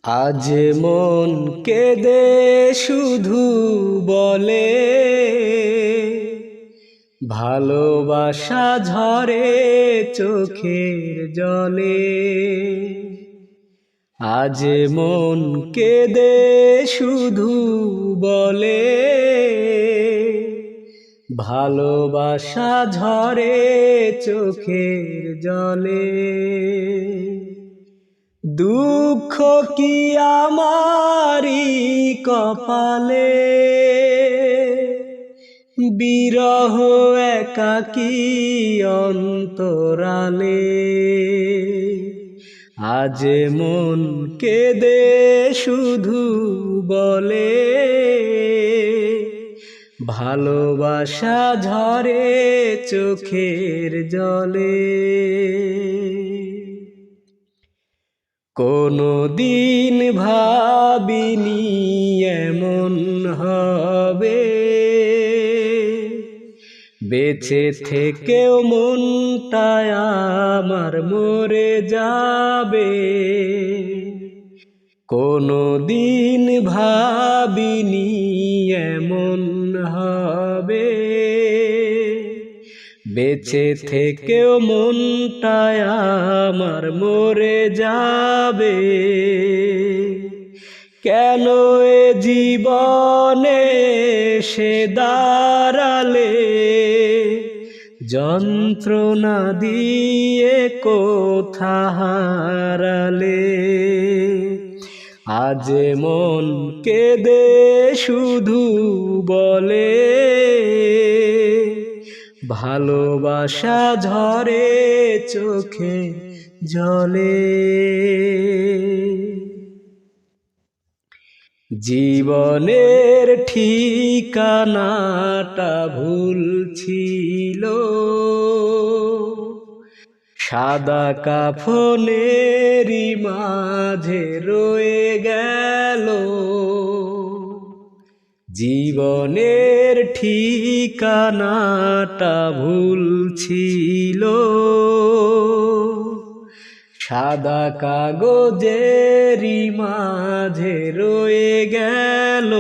আজ মন কেঁদে শুধু বলে ভালোবাসা ঝরে চোখের জলে। আজ মন কেঁদে শুধু বলে ভালোবাসা ঝরে চোখের জলে। দুঃখ কি আমারি কপালে, বিরহ একাকী অন্তরালে। আজ মন কেঁদে শুধু বলে ভালোবাসা ঝরে চোখের জলে। কোনো দিন ভাবিনি এমন হবে, বেঁচে থেকেও মনটায় আমার মরে যাবে। কোনো দিন ভাবিনি এমন হবে, বেঁচে থেকেও মনটায় আমার মরে যাবে। কেন এ জীবনে সে দাঁড়ালে, যন্ত্রণা দিয়ে কোথা হারালে। আজ মন কেঁদে শুধু বলে ভালোবাসা ঝরে চোখে জলে। জীবনের ঠিকানাটা ভুল ছিল, সাদা কাফনেরই মাঝে রয়ে গেল। জীবনের ঠিকানাটা ভুল ছিল, সাদা কাগজেরই মাঝে রয়ে গেল।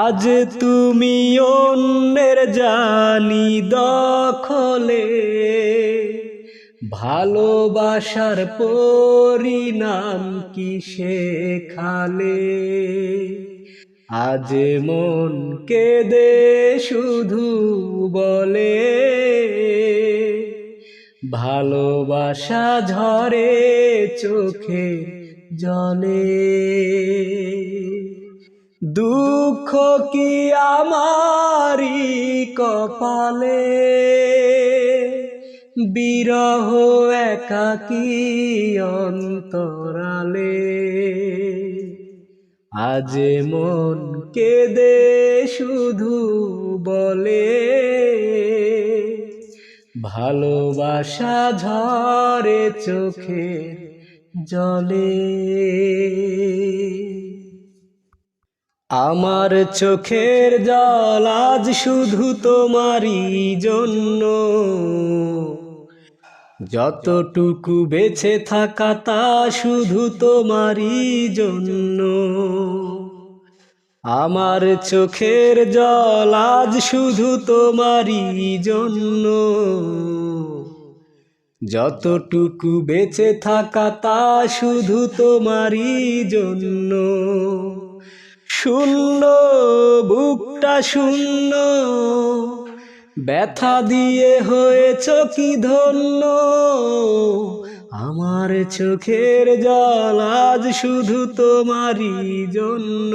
আজ তুমি অন্যের জানি দখলে, ভালোবাসার পরিণাম কি শেখালে। আজ মন কেঁদে শুধু বলে ভালোবাসা ঝরে চোখে জলে। দুঃখ কি আমারি কপালে, বিরহ একাকী অন্তরালে। আজ মন কেঁদে শুধু বলে ভালোবাসা ঝরে চোখের জলে। আমার চোখের জল আজ শুধু তোমারই জন্য, যতটুকু বেঁচে থাকা তা শুধু তোমারই জন্য। আমার চোখের জল আজ শুধু তোমারই জন্য, যতটুকু বেঁচে থাকা তা শুধু তোমারই জন্য। শূন্য বুকটা শূন্য, ব্যথা দিয়ে হয়েছ কি ধন্য। আমার চোখের জল আজ শুধু তোমারই জন্য,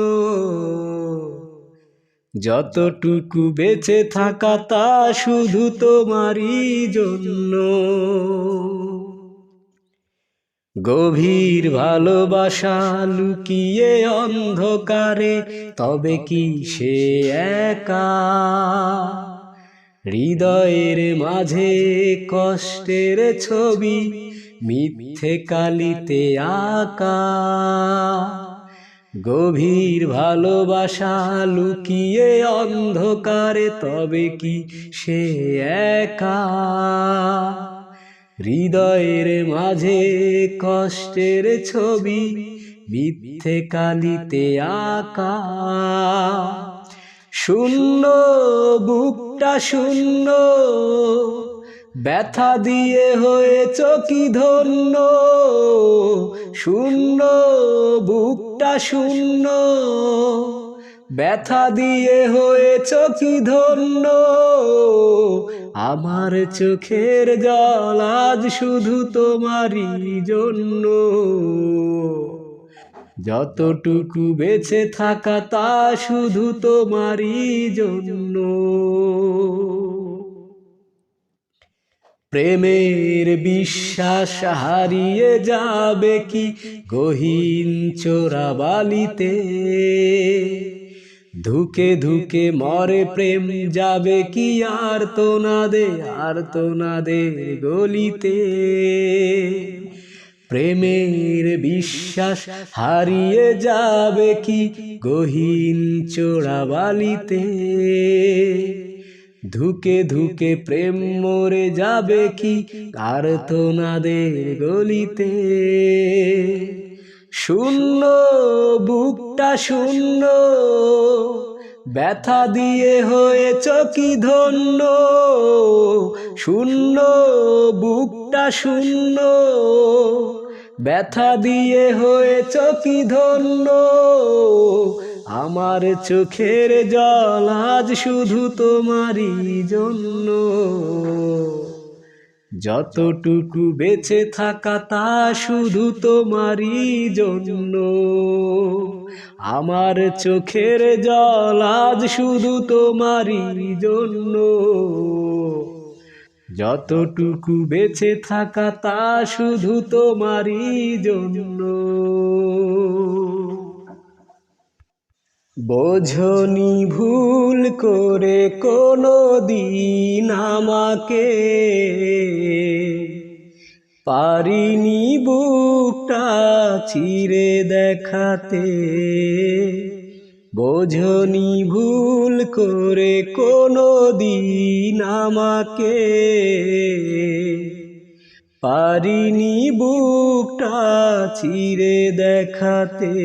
যতটুকু বেঁচে থাকা তা শুধু তোমারই জন্য। গভীর ভালোবাসা লুকিয়ে অন্ধকারে, তবে কি সে একা। হৃদয়ের মাঝে কষ্টের ছবি মিথ্যে কালিতে আঁকা। গভীর ভালোবাসা লুকিয়ে অন্ধকারে, তবে কি সে একা। হৃদয়ের মাঝে কষ্টের ছবি মিথ্যে কালিতে আঁকা। শূন্য বুকটা শূন্য, ব্যথা দিয়ে হয়েছ কি ধন্য। শূন্য বুকটা শূন্য, ব্যথা দিয়ে হয়েছ কি ধন্য। আমার চোখের জল আজ শুধু তোমারই জন্য। যতটুকু বেঁচে থাকা তা শুধু তোমারই জন্য। প্রেমের বিশ্বাস হারিয়ে যাবে কি গহীন চোরাবালিতে। ধুকে ধুকে মরে প্রেম যাবে কি আর্তনাদের গলিতে। প্রেমের বিশ্বাস হারিয়ে যাবে কি গহীন চোরাবালিতে। ধুকে ধুকে প্রেম মরে যাবে কি আর্তনাদের গলিতে। শূন্য বুকটা শূন্য, ব্যথা দিয়ে হয়েছ কি ধন্য। শূন্য বুকটা শূন্য, ব্যথা দিয়ে হয়েছ কি ধন্য। আমার চোখের জল আজ শুধু তোমারই জন্য। যতটুকু বেঁচে থাকা তা শুধু তোমারই জন্য। আমার চোখের জল আজ শুধু তোমারই জন্য। যতটুকু বেঁচে থাকা তা শুধু তোমারই জন্য। বোঝনি ভুল করে কোনো দিন আমাকে, পারিনি বুকটা চিরে দেখাতে। বোঝনি ভুল করে কোনো দিন আমাকে, পারিনি বুকটা চিরে দেখাতে।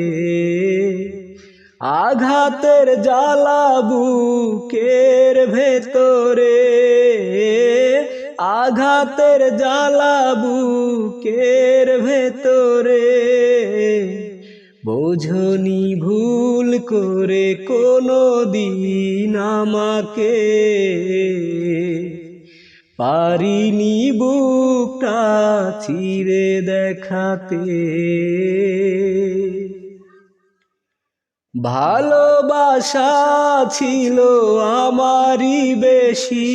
আঘাতের জ্বালা বুকের ভেতরে, আঘাতের জ্বালা বুকের ভেতরে। বোঝনি ভুল করে কোনো দিন আমাকে, পারিনি বুকটা চিরে দেখাতে। ভালোবাসা ছিল আমারই বেশি,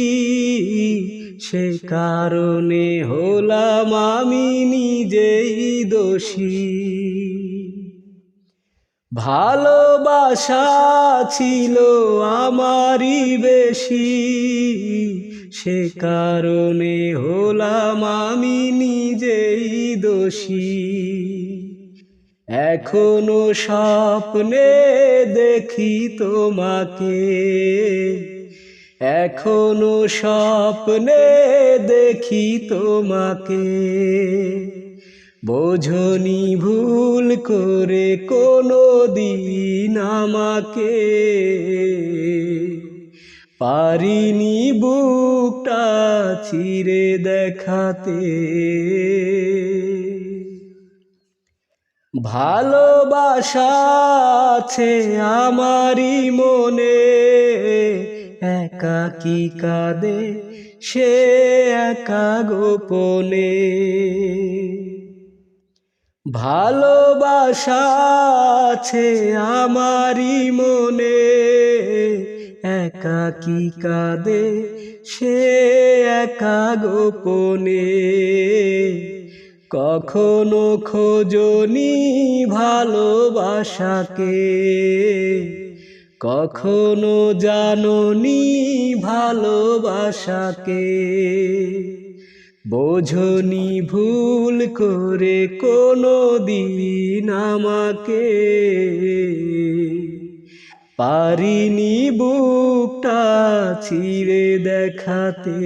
সে কারণে হলাম আমি নিজেই দোষী। ভালোবাসা ছিল আমারই বেশি, সে কারণে হলাম আমি নিজেই দোষী। এখনো স্বপ্নে দেখি তোমাকে, এখনো স্বপ্নে দেখি তোমাকে। বোঝনি ভুল করে কোনো দিন আমাকে, পারিনি বুকটা চিরে দেখাতে। ভালোবাসা আছে আমারই মনে, একাকী কাঁদে সে একা গোপনে। ভালোবাসা আছে আমারই মনে, একাকী কাঁদে সে একা গোপনে। কখনো খোঁজনি ভালোবাসাকে, কখনো জাননি ভালোবাসাকে। বোঝনি ভুল করে কোনো দিন আমাকে, পারিনি বুকটা চিরে দেখাতে।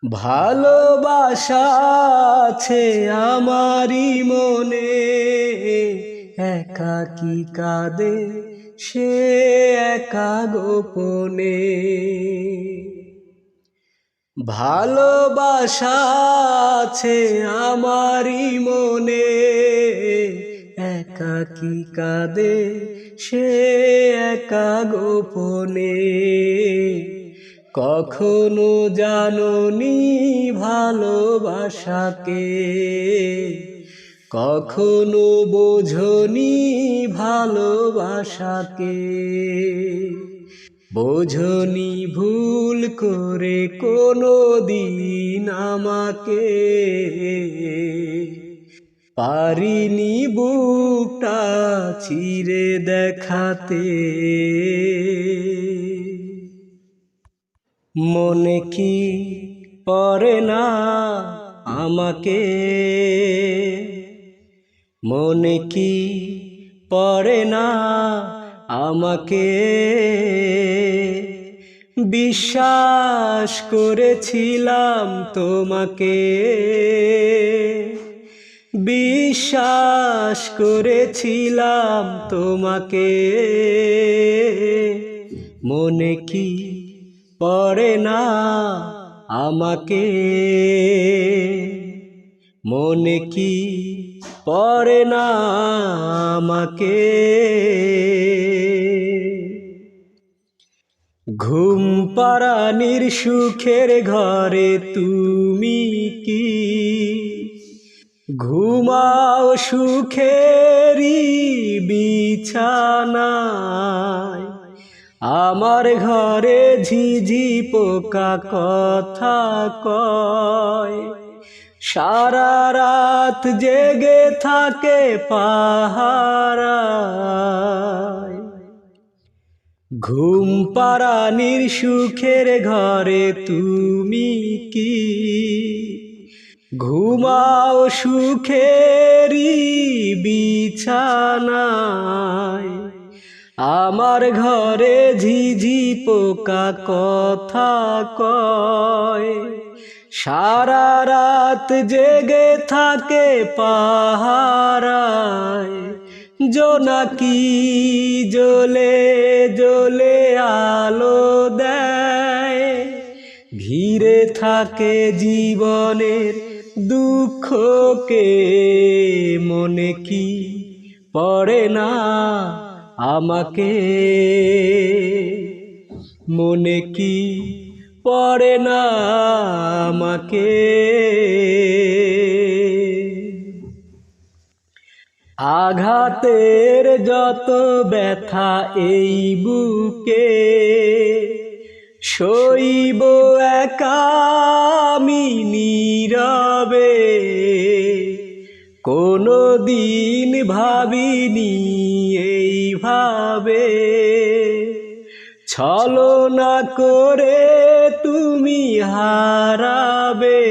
ভালোবাসা আছে আমারই মনে, একাকী কাঁদে সে একা গোপনে। ভালোবাসা আছে আমারই মনে, একাকী কাঁদে সে একা গোপনে। কখনো জানোনি ভালোবাসাকে, কখনো বোঝনি ভালোবাসাকে। বোঝনি ভুল করে কোনো দিন আমাকে, পারিনি বুকটা চিরে দেখাতে। মনে কি পড়ে না আমাকে, মনে কি পড়ে না আমাকে। বিশ্বাস করেছিলাম তোমাকে, বিশ্বাস করেছিলাম তোমাকে। মনে কি পড়ে না আমাকে, মনে কি পড়ে না আমাকে। ঘুম পাড়ানির সুখের ঘরে তুমি কি ঘুমাও সুখেরই বিছানায়। আমার ঘরে ঝিঝি পোকা কথা কয়, সারা রাত জেগে থাকে পাহারায়। ঘুম পাড়ানির সুখের ঘরে তুমি কি ঘুমাও সুখেরই বিছানায়। আমার ঘরে ঝিঝি পোকা কথা কয়, সারা রাত জেগে থাকে পাহারায়। জোনাকি জ্বলে জ্বলে আলো দেয়, ঘিরে থাকে জীবনের দুঃখকে। মনে কি পড়ে না আমাকে, মনে কি পড়ে না আমাকে। আঘাতের যত ব্যথা এই বুকে, সইব একা আমি নীরবে। কোনো দিন ভাবিনি এইভাবে, ছলনা করে তুমি হারাবে।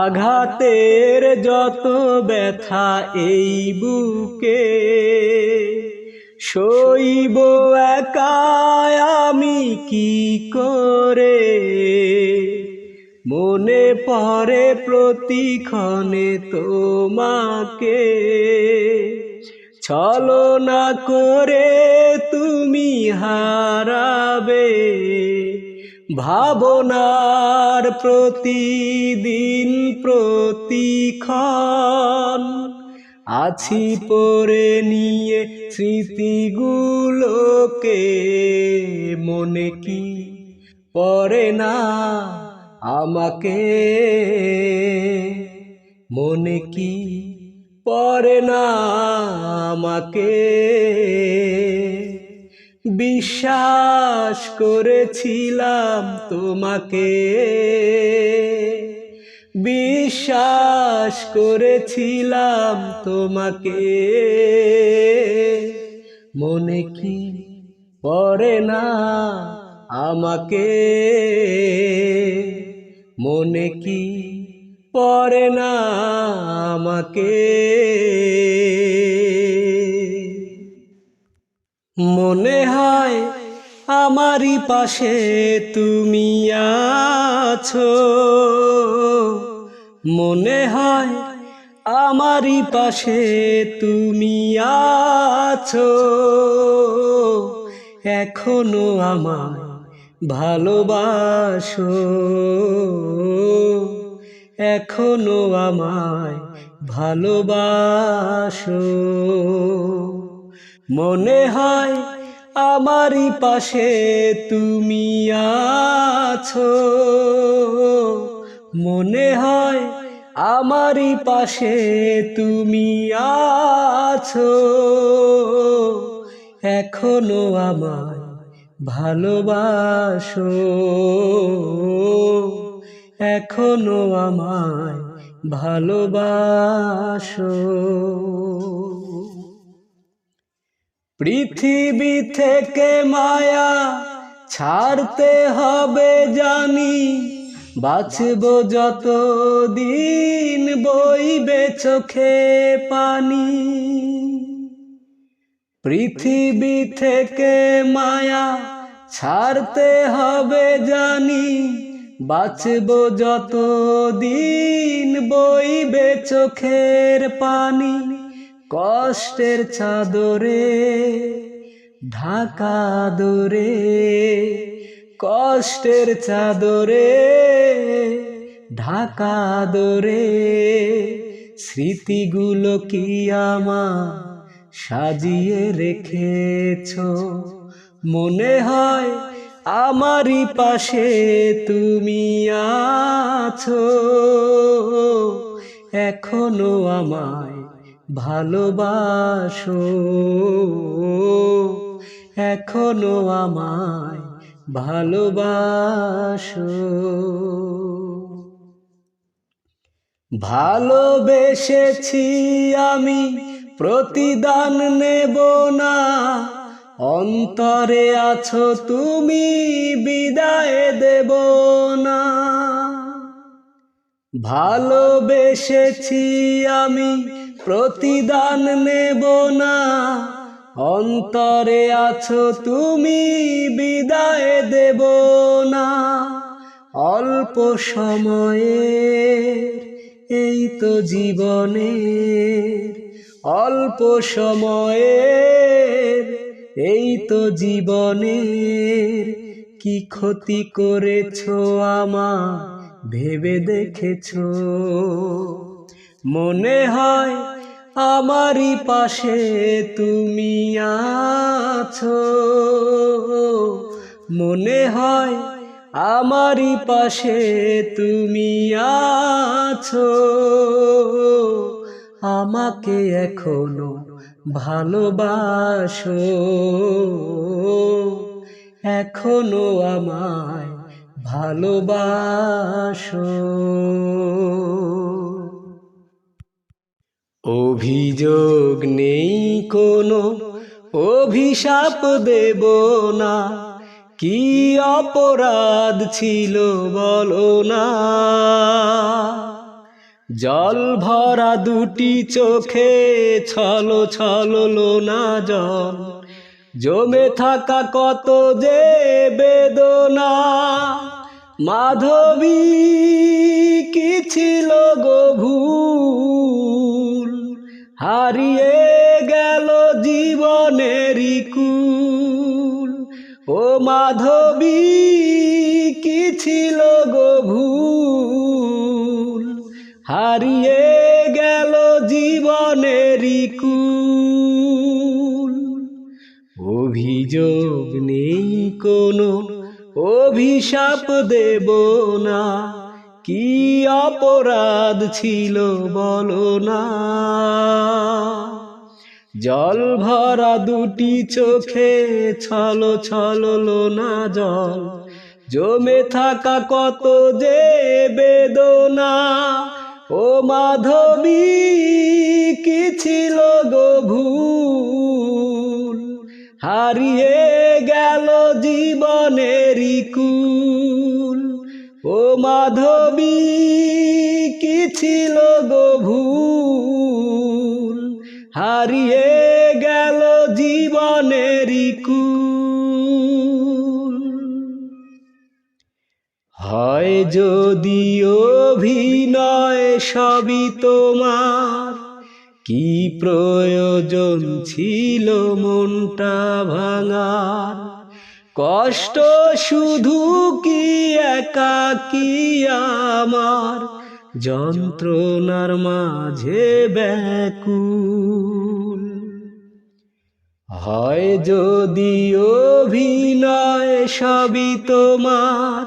আঘাতের যত ব্যথা এই বুকে, সইব একা আমি কি করে। মনে পড়ে প্রতিক্ষণে তোমাকে, ছলনা করে তুমি হারাবে। ভাবনার প্রতিদিন প্রতিক্ষণ আছি পড়ে নিয়ে স্মৃতিগুলোকে। মনে কি পড়ে না আমাকে, মনে কি পড়ে না আমাকে। বিশ্বাস করেছিলাম তোমাকে, বিশ্বাস করেছিলাম তোমাকে। মনে কি পড়ে না আমাকে, মনে কি পড়ে না আমাকে। মনে হয় আমারই পাশে তুমি আছো, মনে হয় আমারই পাশে তুমি আছো, এখনো আমায় ভালোবাসো, এখনো আমায় ভালোবাসো। মনে হয় আমারই পাশে তুমি আছো, মনে হয় আমারই পাশে তুমি আছো, এখনো আমায় ভালোবাসো, এখনো আমায় ভালোবাসো। পৃথিবী থেকে মায়া ছাড়তে হবে জানি, বাঁচব যত দিন বইবে চোখে পানি। পৃথিবী থেকে মায়া ছাড়তে হবে জানি, বাঁচব যত দিন বইবে চোখের পানি। কষ্টের চাদরে ঢাকা দরে, কষ্টের চাদরে ঢাকা দরে, স্মৃতিগুলো কি আমার সাজিয়ে রেখেছো। মনে হয় আমারই পাশে তুমি আছো, এখনো আমায় ভালোবাসো, এখনো আমায় ভালোবাসো। ভালোবেসেছি আমি প্রতিদান নেব না, অন্তরে আছো তুমি বিদায় দেব না। ভালোবেসেছি আমি প্রতিদান নেব না, অন্তরে আছো তুমি বিদায় দেব না। অল্প সময়ে এই তো জীবনের, অল্প সময়ে এই তো জীবনের, কি ক্ষতি করেছো আমার ভেবে দেখেছো। মনে হয় আমারই পাশে তুমি আছো, মনে হয় আমারই পাশে তুমি আছো, আমাকে এখনো ভালোবাসো, এখনো আমায় ভালোবাসো। অভিযোগ নেই কোনো, অভিশাপ দেব না, কি অপরাধ ছিল বলো না। জল ভরা দুটি চোখে ছলো ছলো লোনা জল, জমে থাকা কত যে বেদনা। মাধবী কি ছিল গো ভুল, হারিয়ে গেল জীবনেরই কুল। ও মাধবী কি ছিল গো ভুল, হারিয়ে গেল জীবনেরই কুল। অভিযোগ নেই কোনো, অভিশাপ দেব না, কি অপরাধ ছিল বলো না। জল ভরা দুটি চোখে ছলো ছলো লোনা জল, জমে থাকা কত যে বেদনা। ও মাধবী কি ছিল গো ভুল, হারিয়ে গেল জীবনেরই কুল। ও মাধবী কি ছিল গো ভুল, হারিয়ে গেল জীবনেরই কুল। যদি অভিনয় সবই তোমার, কি প্রয়োজন ছিল মনটা ভাঙার? কষ্ট শুধু কি একাকী আমার, যন্ত্রণার মাঝে ব্যাকুল। হয় যদি অভিনয় সবই তোমার,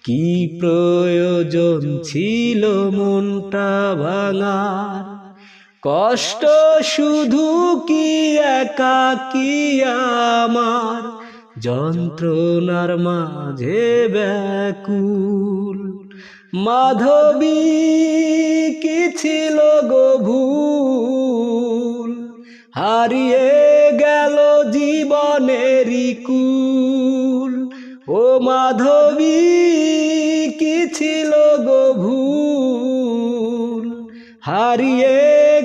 কি প্রয়োজন ছিল মনটা ভাঙার? কষ্ট শুধু কি একাকী আমার, যন্ত্রণার মাঝে ব্যাকুল। মাধবী কি ছিল গো ভুল, হারিয়ে গেল জীবনেরই কুল। ও মাধবী কি ছিল গো ভুল, হারিয়ে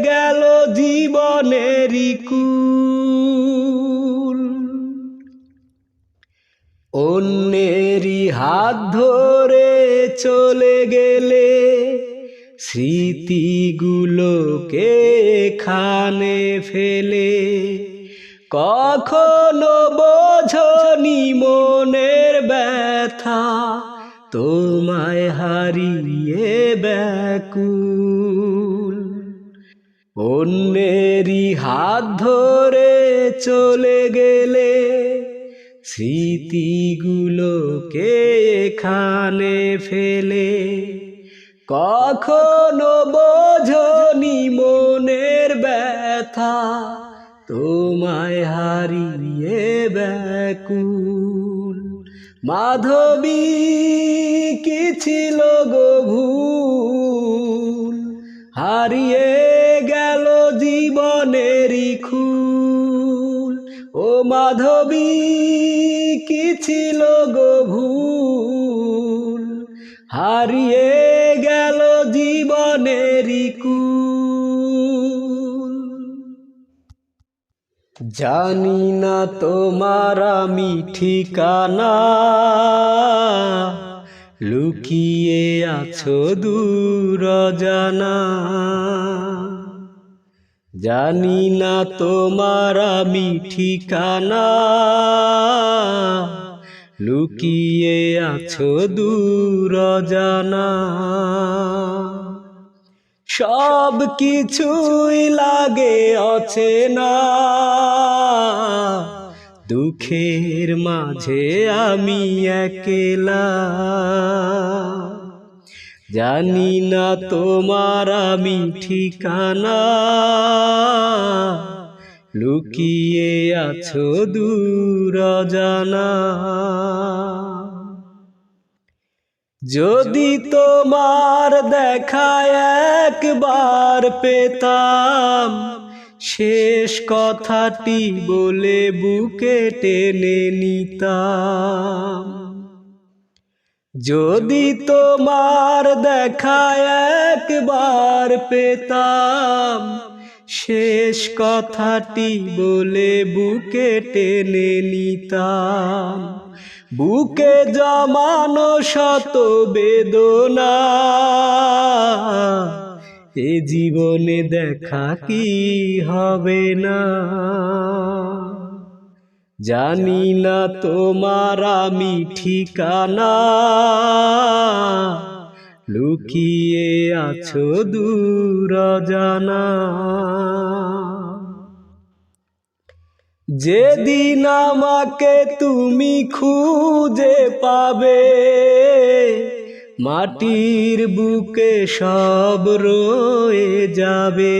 গেল জীবনেরই কুল। অন্যেরই হাত ধরে চলে গেলে, স্মৃতিগুলোকে এখানে ফেলে। কখনো বোঝনি মনের ব্যথা, তোমায় হারিয়ে ব্যাকুল। অন্যেরই হাত ধরে চলে গেলে, স্মৃতিগুলোকে এখানে ফেলে। কখনো বোঝনি মনের ব্যথা, তোমায় হারিয়ে ব্যাকুল। মাধবী কি ছিল গো ভুল, হারিয়ে গেল জীবনেরই খুল। ও মাধবী কি ছিল গো ভুল, হারিয়ে গেল জীবনেরই কুল। জানি না তোমার আমি ঠিকানা, লুকিয়ে আছো দূর অজানা। জানি না তোমার আমি ঠিকানা, লুকিয়ে আছো দূর অজানা। সব কিছুই লাগে অচেনা, দুঃখের মাঝে আমি একলা। জানি না তোমার আমি ঠিকানা, লুকিয়ে আছো দূর অজানা। যদি তোমার দেখা একবার পেতাম, শেষ কথাটি বলে বুকে টেনে নিতাম। যদি তোমার দেখা একবার পেতাম, শেষ কথাটি বলে বুকে টেনে নিতাম। বুকে জমানো শত বেদনা, এ জীবনে দেখা কি হবে না। জানি না তোমার আমি ঠিকানা, লুকিয়ে আছো দূর অজানা। যেদিন আমাকে তুমি খুঁজে পাবে, মাটির বুকে সব রয়ে যাবে।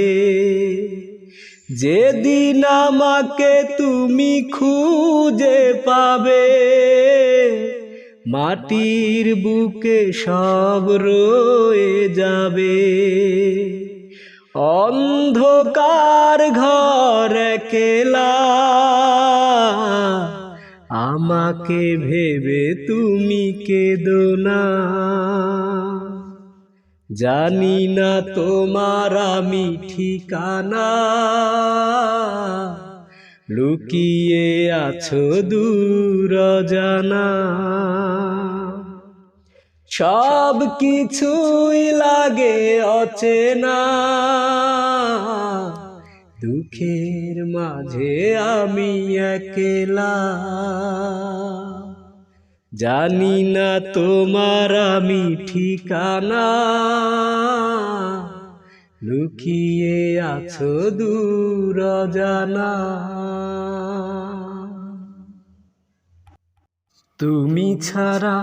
যেদিন আমাকে তুমি খুঁজে পাবে, মাটির বুকে সব রয়ে যাবে। অন্ধকার ঘর একলা, আমাকে ভেবে তুমি কেঁদো না। জানি না তোমার আমি ঠিকানা, লুকিয়ে আছো দূর অজানা। সব কিছুই লাগে অচেনা, দুঃখের মাঝে আমি একলা, জানি না তোমার আমি ঠিকানা, লুকিয়ে আছো দূর অজানা। তুমি ছাড়া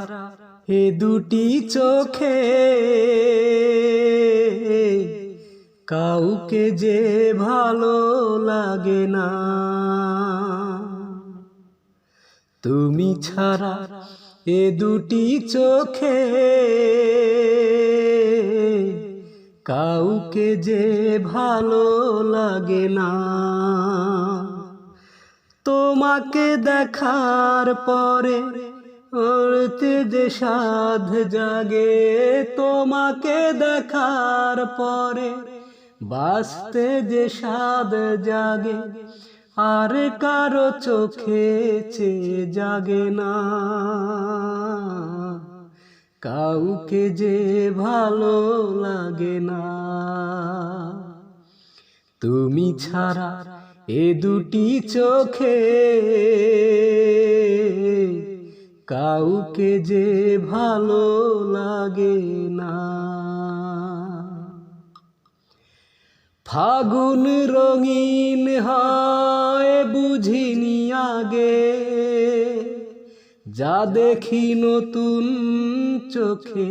এ দুটি চোখে কাউকে যে ভালো লাগে না, তুমি ছাড়া এ দুটি চোখে কাউকে যে ভালো লাগে না। তোমাকে দেখার পরে ওরতে যে সাধ জাগে, তোমাকে দেখার পরে বাঁচতে যে সাধ জাগে, আর কারো চোখে চেয়ে জাগে না, কাউকে যে ভালো লাগে না। তুমি ছাড়া এ দুটি চোখে কাউকে যে ভালো লাগে না। ফাগুন রঙিন হয় বুঝিনি আগে, যা দেখি নতুন চোখে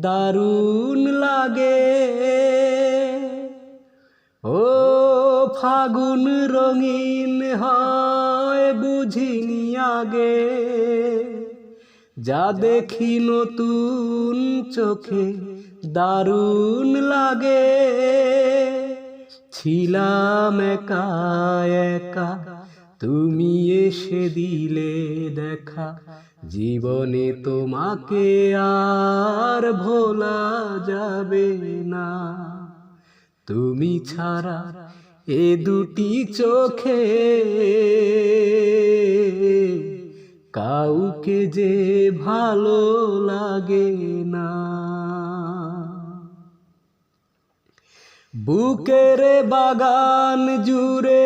দারুণ লাগে। ও ফাগুন রঙিন হয় বুঝিনি আগে, যা দেখি নতুন চোখে দারুণ লাগে। ছিলাম একা একা, তুমি এসে দিলে দেখা, জীবনে তোমাকে আর ভোলা যাবে না। তুমি ছাড়া এ দুটি চোখে কাউকে যে ভালো লাগে না। বুকের বাগান জুড়ে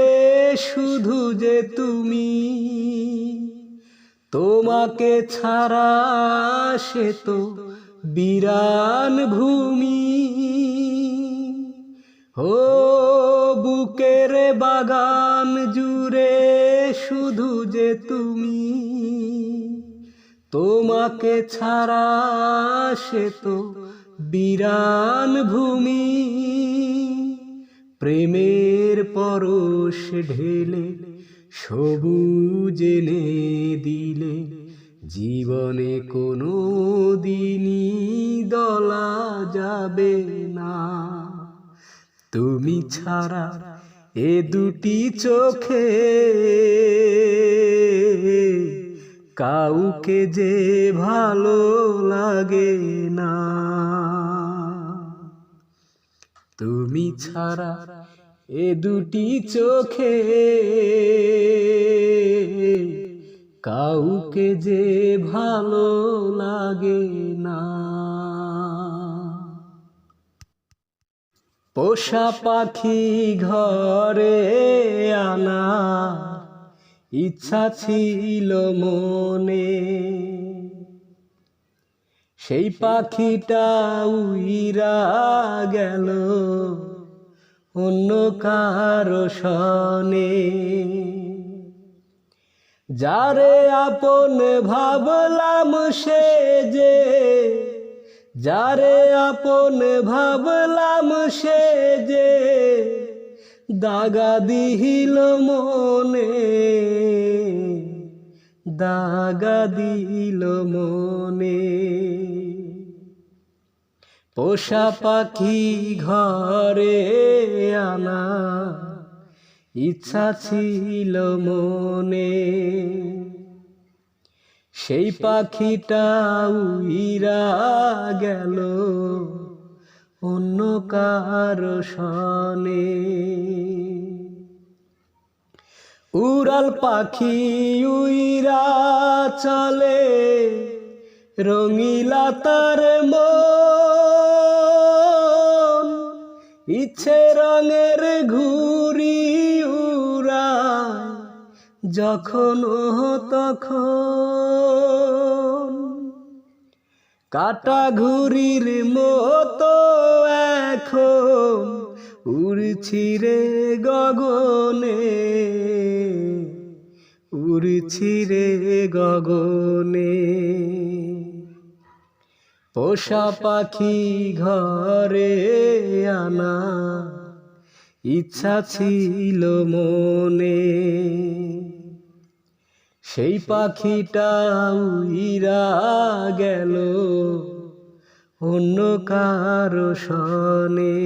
শুধু যে তুমি, তোমাকে ছাড়া সে তো বিরান ভূমি। ও বুকের বাগান জুড়ে শুধু যে তুমি, তোমাকে ছাড়া সে তো বিরান ভূমি। প্রেমের পরশ ঢেলে সবুজ এনে দিলে, জীবনে কোনো দিনই দলা যাবে না। তুমি ছাড়া এ দুটি চোখে কাউকে যে ভালো লাগে না। তুমি ছাড়া এ দুটি চোখে কাউকে যে ভালো লাগে না। পোষা পাখি ঘরে আনা ইচ্ছা ছিল মনে, সেই পাখিটা উইরা গেল অন্য কারো সনে। যারে আপন ভাবলাম সে যে, যারে আপন ভাবলাম সে যে দাগা দিল মনে, দাগা দিল মনে। পোষা পাখি ঘরে আনা ইচ্ছা ছিল মনে, সেই পাখিটা উইরা গেল অন্য কারো সনে। উড়াল পাখি উইরা চলে রঙিলা তার মন, ইচ্ছে রঙের ঘুড়ি উড়ায় যখন তখন। কাটা ঘুড়ির মতো এখন উড়ছি রে গগনে, উড়ছি রে গগনে। পোষা পাখি ঘরে আনা ইচ্ছা ছিল মনে, সেই পাখিটা উইরা গেল অন্য কারো সনে।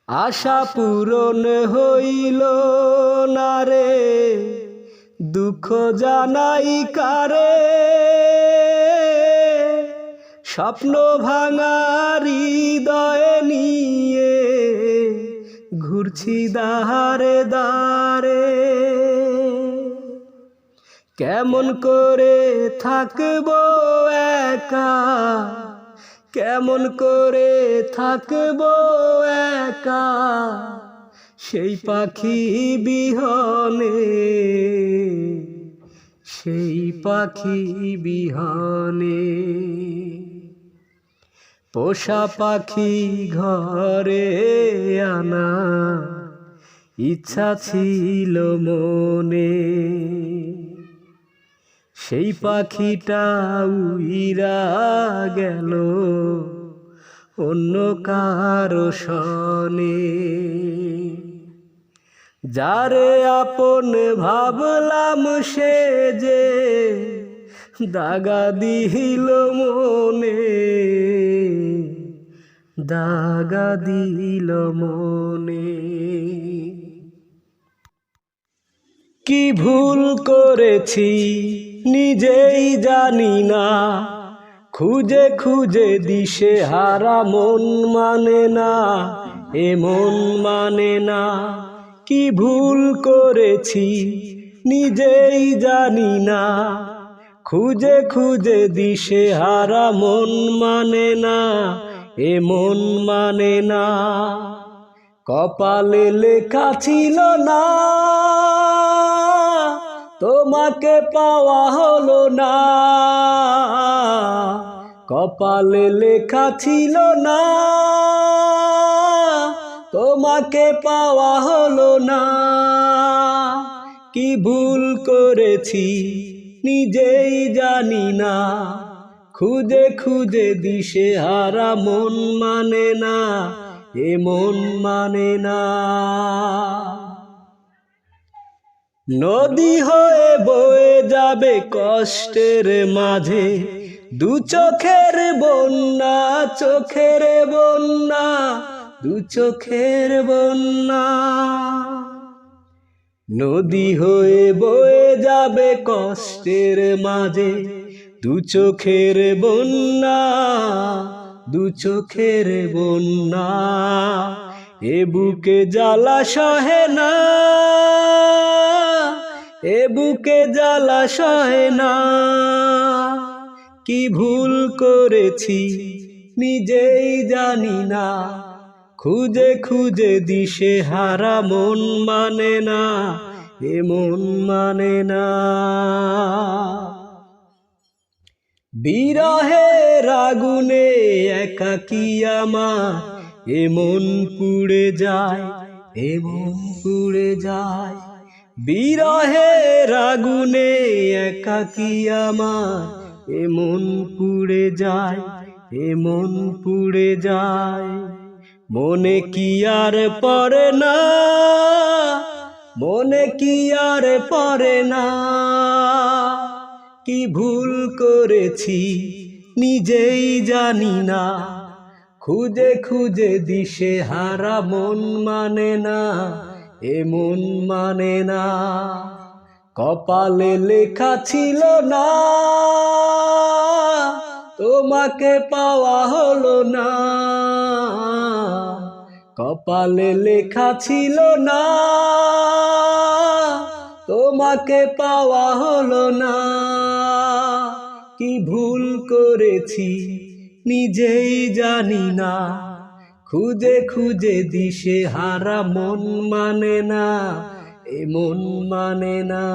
আশা পূরণ হইল না রে, দুঃখ জানাই কারে, স্বপ্ন ভাঙা হৃদয় নিয়ে ঘুরছি দারে দারে। কেমন করে থাকবো একা, কেমন করে থাকবো একা, সেই পাখি বিহনে, সেই পাখি বিহনে। পোষা পাখি ঘরে আনা ইচ্ছা ছিল মনে, সেই পাখিটা উইরা গেল অন্য কারো সনে। যারে আপন ভাবলাম সে যে দাগা দিল মনে, দাগা দিল মনে। কি ভুল করেছি নিজেই জানি না, খুঁজে খুঁজে দিশে হারা মন মানে না, এ মন মানে না। কি ভুল করেছি নিজেই জানি না, খুঁজে খুঁজে দিশে হারা মন মানে না, এ মন মানে না। কপালে লেখা ছিল না, তোমাকে পাওয়া হলো না, কপালে লেখা ছিল না, তোমাকে পাওয়া হলো না। কি ভুল করেছি নিজেই জানি না, খুঁজে খুঁজে দিশে হারা মন মানে না, এ মন মানে না। নদী হয়ে বয়ে যাবে কষ্টের মাঝে, দু চোখের বন্যা, চোখের বন্যা, দু চোখের বন্যা। নদী হয়ে বয়ে যাবে কষ্টের মাঝে, দু চোখের বন্যা, দু চোখের বন্যা। এ বুকে জ্বালা সহে না, এ বুকে জ্বালা সহে না। কি ভুল করেছি নিজেই জানি না, খুঁজে খুঁজে দিশে হারা মন মানে না, এ মন মানে না। বিরহের আগুনে একাকী আমার এ মন পুড়ে যায়, এ মন পুড়ে যায়। বিরহের আগুনে একাকী আমার এ মন পুড়ে যায়, এ মন পুড়ে যায়। মনে কি আর পড়ে না, মনে কি আর পড়ে না। কি ভুল করেছি নিজেই জানি না, খুঁজে খুঁজে দিশে হারা মন মানে না, এ মন মানে না। কপালে লেখা ছিল না, তোমাকে পাওয়া হলো না, কপালে লেখা ছিল না, তোমাকে পাওয়া হলো না। কি ভুল করেছি নিজেই জানি না, খুঁজে খুঁজে দিশে হারা মন মানে না, এ মন মানে না।